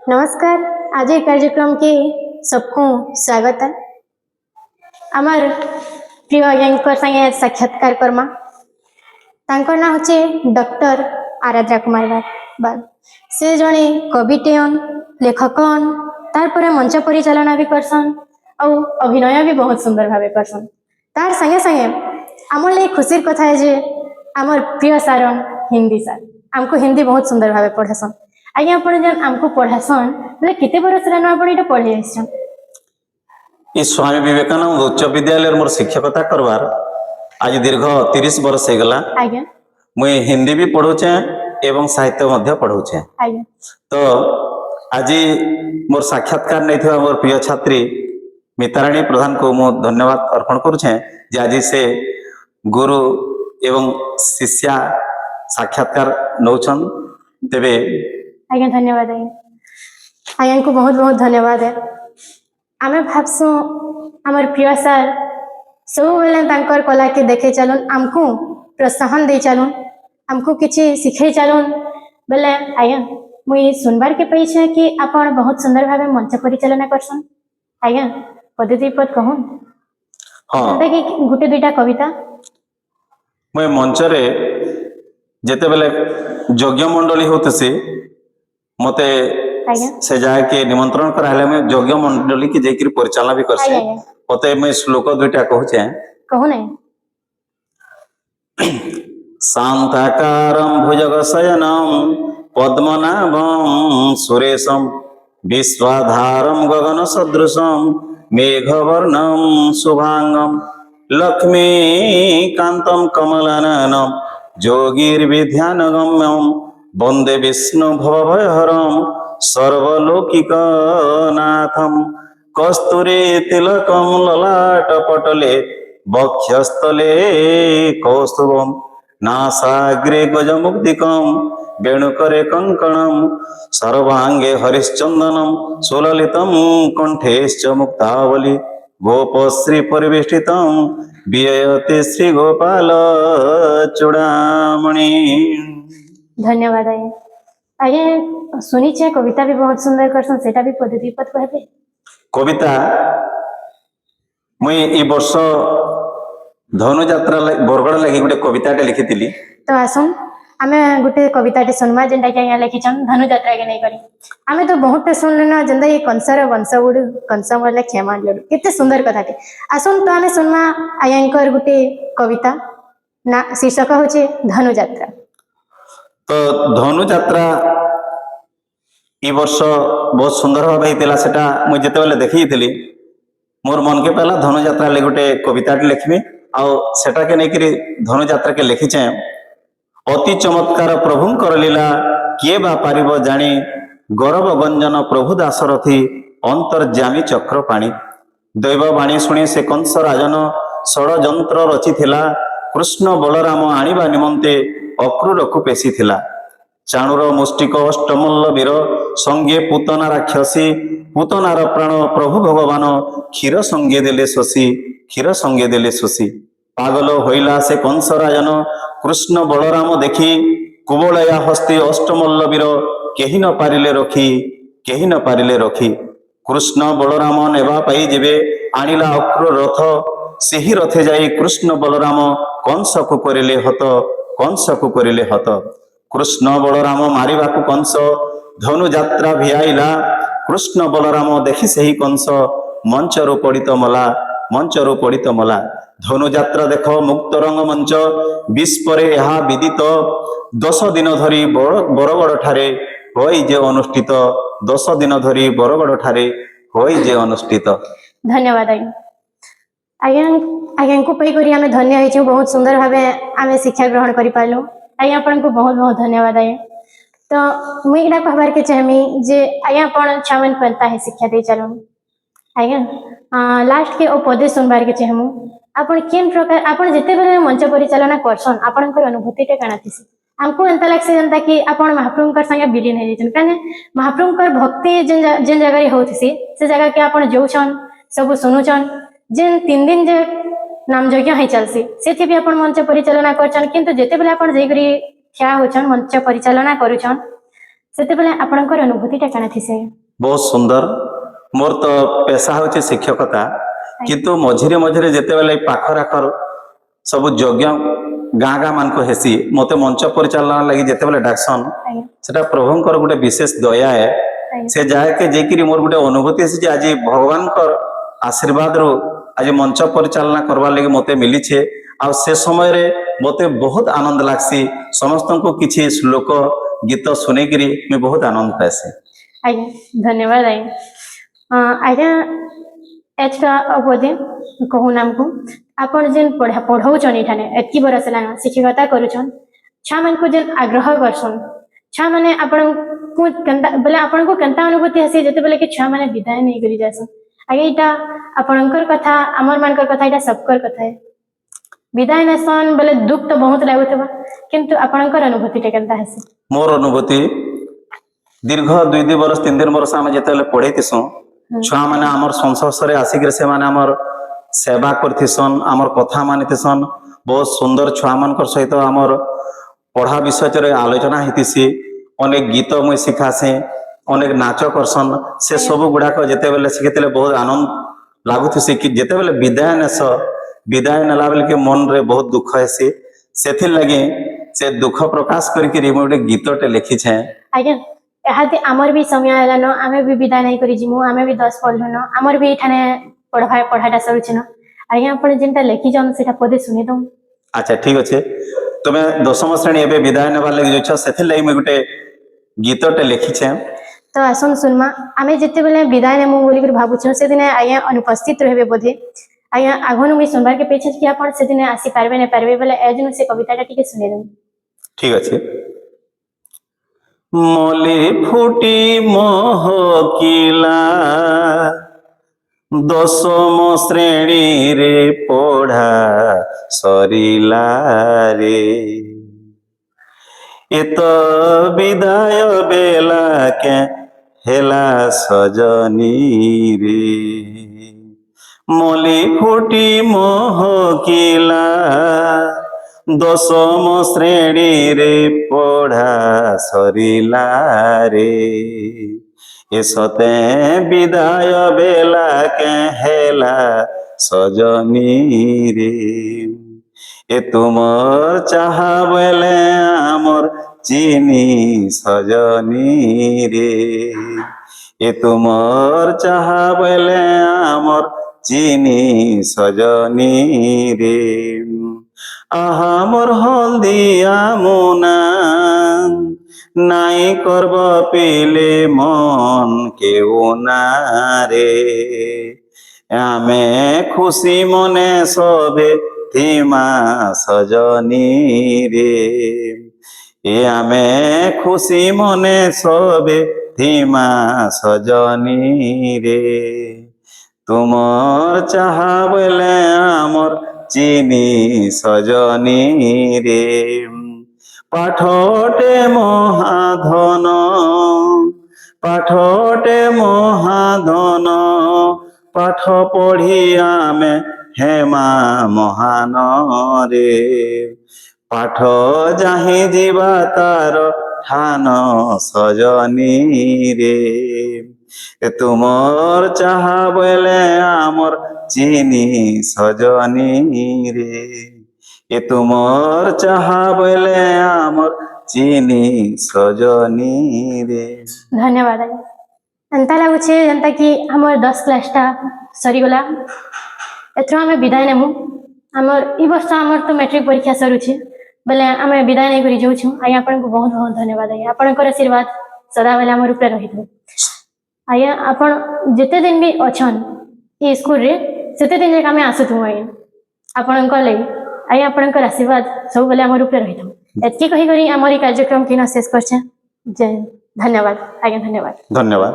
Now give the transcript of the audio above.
नमस्कार। आज ये कार्यक्रम के सबको स्वागत है। आमर प्रिय एंकर संगे साक्षात्कार करमा तांकर ना होचे डॉक्टर आराध्या कुमार बाग। से जने कविटेन लेखकन तार परे मंच परिचालना भी करसन और अभिनय भी बहुत सुंदर भावे करसन। तार संगे संगे आमर लिए खुशी कथा है जे आमर प्रिय सार हिंदी सार आमको हिंदी बहुत सुंदर भावे पढ़ासन। आज्ञा आपण जन आमको पढ़ासन बोले किते बरस रे आपण इटा पढ़ी आछन। ई स्वामी विवेकानंद उच्च विद्यालय मोर शिक्षकता करवार आज दीर्घ 30 वर्ष हो गला। आज्ञा मुई हिंदी भी पढ़ुचे एवं साहित्य मध्य पढ़ुचे। आज्ञा तो आज मोर साक्षात्कार नहीं मोर प्रिय छात्री मिताराणी प्रधान को मु धन्यवाद अर्पण करुचे जे आज से गुरु एवं शिष्या साक्षात्कार नौछन। तेबे आज्ञा धन्यवाद। आज्ञा को बहुत बहुत धन्यवाद है। आमे भावसु आमर प्रिय सार सब बेले तांकर कला के देखे चलुन आमको प्रोत्साहन दे चलुन आमको किछि सिखे चलुन बेले आज्ञा मुई सुनबार के पई छे कि आपण बहुत सुंदर भावे मंच परिचालना करसन। आज्ञा पद्धति पद कहून हाँ कि गुटे दुईटा कविता मुई मंच रे जेते बेले यज्ञ मंडली होतसी मते आज्ञा से जाके निमंत्रण कराले मैं यज्ञ मंडली की जेकरी परिचालना भी करसे। आज्ञा मते मैं श्लोक दुईटा कहूचे कहून शांताकारं भुजगशयनं पद्मनाभं सुरेशं विश्वाधारं गगनसदृशं मेघवर्णं शुभांगं लक्ष्मीकान्तं कमलनयनं योगिर्विद्यानगम्यं वन्दे विष्णु भवभयहरं सर्वलौकिकनाथं कस्तूरी तिलकं ललाटपटले वक्षस्थले कौस्तुभं नासाग्रे गजमुक्तिकं वेणुकरे कङ्कणं सर्वांगे हरिश्चन्दनं सुललितं कण्ठेश्च मुक्तावली गोपश्री परिवेष्टितं वियते श्री गोपाल चूड़ामणि। धन्यवाद। आज्ञा सुनी छे कविता भी बहुत सुंदर करसन सेटा भी पद्धति पद कहबे। कविता मुई ई वर्ष धनुयात्रा बरगड़ लगी गोटे कविताटे लिखिथिली। तो आसुन आमे गुटे कविताटे सुनमा जेंटा कि यहाँ लिखिछन धनुयात्रा के नहीं करी आमे तो बहुत सुनले ना जेंदा ये कंसर वंश गुड़ कंस मरले क्षमा लड़ू केते सुंदर कथाटे। आसुन तो आमे सुनमा आयांकर गुटे कविता ना शीर्षक होचे धनुयात्रा। तो धनुयात्रा ई वर्ष बहुत सुंदर भाव होता सेटा मुझे जिते बेले देखी मोर मन के पहला धनुयात्रा ले गोटे कविताटे लिखमी आउ सेटा के नहीं करी धनुयात्रा के लिखिचे। अति चमत्कार प्रभुंकर लीला किए बा पारिब जानी गौरव गंजन प्रभु दासरथी अंतर्जामी चक्रपाणी दैववाणी शुणी से कंस राजन षड़यंत्र रचिथिला कृष्ण बलराम आनिबा निमंते अक्रूरकु पेशिथिला चाणुर मुष्टिक अष्टमल्ल वीर संगे पूतना राक्षसी पूतनार प्राण प्रभु भगवान क्षीर संगे देले शशी पागल होइला से कंस राजन कृष्ण बलराम देखी कुबलया हस्ती अष्टमल्ल वीर केही न पारिले रखी कृष्ण बलराम नेबा पाई जेबे आनिला अक्रूर रथ सेही रथे जाई कृष्ण बलराम कंस को करिले हत कृष्ण बलराम मारिबाकु कंस धनुयात्रा भिआइला कृष्ण बलराम देखि सेही कंस मंचरु पड़ित मला धनुयात्रा देख मुक्त रंग मंच विस्परे यहा विदित 10 दिन धरी बरगड़ ठारे होई जे अनुष्ठित 10 दिन धरी बरगड़ ठारे होई जे अनुष्ठित। धन्यवाद। आज्ञा को पई करी आमे धन्य होइछु बहुत सुंदर भावे आमे शिक्षा ग्रहण करि पाइलो। आज्ञा आपन को बहुत बहुत धन्यवाद। तो मुई इना कहबार के चाहमी जे आज्ञा आपन छावन पड़ता है शिक्षा दे चलो। आज्ञा लास्ट के ओ पदे सुनबार के चाहमु आपण केन प्रकार आपण जेते बेले मंच परिचालना करसन आपनकर अनुभूति ते काना थिसी हमको एंता लागसे जनता कि आपण महाप्रभुकर संगे विलीन हे जन काने महाप्रभुकर भक्ति जेन जगह रे होथिसी से जगह के आपण जोछन सब सुनुछन जेन 3 दिन जे नाम यज्ञ है चलसी सेठी भी आपण मंच परिचालना करछन किंतु जेते बेले आपण जेगरी ठिया होछन मंच परिचालना करूछन ସେତେବେଳେ ଆପଣଙ୍କର ଅନୁଭୂତିଟା କାଣା ଥିସି? बहुत सुंदर। मोर तो पेशा होचे शिक्षकता, किंतु मझिरे मझिरे जेतेबेले पाखर आखर सब यज्ञ गाँ गाँ मान को हेसी मते मंच परिचालना लगी जेतेबेले डाक्सन ଆଜ୍ଞା सेटा प्रभुंकर गोटे विशेष दया है। ଆଜ୍ଞା से जाके जेकिरी मोर गोटे अनुभूति है आज भगवान आशीर्वाद रो आज मंच परिचालना करवा लगी मते मिली छे। आ से समय रे मते बहुत आनंद लागसी, समस्त को किछि श्लोक गीत सुनेकिरी मैं बहुत आनंद पासी। ଆଜ୍ଞା ଧନ୍ୟବାଦ ଆଜ୍ଞା। ଆଜ୍ଞା ଏଚ୍ଟା ଅବଧି କହୁନ୍ ଆମକୁ ଆପଣ ଯେନ୍ ପଢ଼ଉଛନ୍ ଏଠାନେ ଏତ୍କି ବରଷ ହେଲାନ ଶିକ୍ଷକତା କରୁଛନ୍, ଛୁଆମାନଙ୍କୁ ଯେନ୍ ଆଗ୍ରହ କରସନ୍ ଛୁଆମାନେ ଆପଣଙ୍କୁ କେନ୍ତା ବେଲେ ଆପଣଙ୍କୁ କେନ୍ତା ଅନୁଭୂତି ହେସି ଯେତେବେଲେ କି ଛୁଆମାନେ ବିଦାୟ ନେଇକରି ଯାଏସନ୍? ଆଜ୍ଞା ଏଇଟା ଆପଣଙ୍କର କଥା ଆମର ମାନଙ୍କର କଥା ଏଇଟା ସବକର କଥା है। ବିଦାୟ ନେସନ୍ ବେଲେ ଦୁଃଖ ତ ବହୁତ ଲାଗୁଥିବା, କିନ୍ତୁ ଆପଣଙ୍କର ଅନୁଭୂତିଟା କେନ୍ତା ହେସି? मोर अनुभूति दीर्घ 2 बरस 3 बरस आम जिते पढ़ेतीसु छुआ मैंने आमर संस्पर्श आसिक से आमर सेवा करथिसन, आमर कथा मानिथिसन। बहुत सुंदर छुआ मान सहित आमर पढ़ा विषय आलोचना होती, अनेक गीत मुई शिखासी, अनेक नाच करसन। से सब गुड़ाक जिते शिखी बहुत आनंद लगुथि कि जिते विदाय नेस विदाय नेला बेल के मन रे बहुत दुख हेसी। से लगी से दुख प्रकाश करके गोटे गीतटे लिखिछे। आज्ञा एहाते आमर भी समय आलान, आमे भी विदाय नहीं करी जिमु, आमे भी 10 पढ़लन, आमर भी एठाने पढ़ाटा सरुछन। आज्ञा आपण जेनटा लिखिछन सेटा पदे सुनि दउ। अच्छा ठीक अच्छे, तुम्हें 10म श्रेणी एबे विदाय नेबार लगी जोछ, सेथिर लगी मैं गोटे गीतटे लिखिछे। तो आसन सुनमा आमे जेते बेले विदाय नेमु बोली कर भाबुछन से दिने आज्ञा अनुपस्थित रहबे बोधे। आज्ञा आगनु मी सुनबार के पेछे कि आपण से दिने आसी पारबे ने पारबे बेले एजनु से कविताटा टिके सुनि दउ। ठीक अच्छे। मली फुटी महकिला 10ମ श्रेणी रे पढ़ा सरिला रे, एत विदाय बेला के हेला सजनी रे। मली फुटी महकिला 10ମ श्रेणी रे पढ़ा सरिला रे, ए सते विदाय बेला के हेला सजनी रे। ए तुमर चाहा बेले आमर चिनी सजनी रे, ए तुमर चाहा बेले आमर चिनी सजनी रे। आहा मोर हल्दिया मुना नाई करब पीले मन केउ ना रे, आमे खुशी मने सबे थीमा सजनी रे। ए आमे खुशी मने सबे थीमा सजनी रे। तुमर चाहा बेले आमर चिनी सजनी रे। पाठटे महाधन पाठटे महाधन, पाठ पढ़ी आमे हेमा महान रे। पाठ जाहि जीवा तार ठान सजनी रे। तुमर चाहा बेले आमर चिनी सजनी रे, ए तुमर चाहा बेले आमर चिनी सजनी रे। धन्यवाद आज्ञा। एंता लागुछे जेंता कि हमर 10 क्लासटा सरीगला, एथरो आमे विदाय नेमु। हमर ई वर्ष हमर तो मैट्रिक परीक्षा सरुछे बेले आमे विदाय नै करि जाउछु। आज्ञा आपन को बहुत बहुत धन्यवाद आज्ञा। आपनकर आशीर्वाद सदा बेले हमर ऊपर रहिथो। आज्ञा आपण जेते दिन भी अछन ई स्कूल रे सेते दिन जे आमे आसुथु आज्ञा। आपनकर लागि आज्ञा आपनकर आशीर्वाद सब बेले हमर ऊपर रहिथो। एतकी कहि करी हमर ई कार्यक्रम किना शेष करछे। जय धन्यवाद आज्ञा। धन्यवाद धन्यवाद।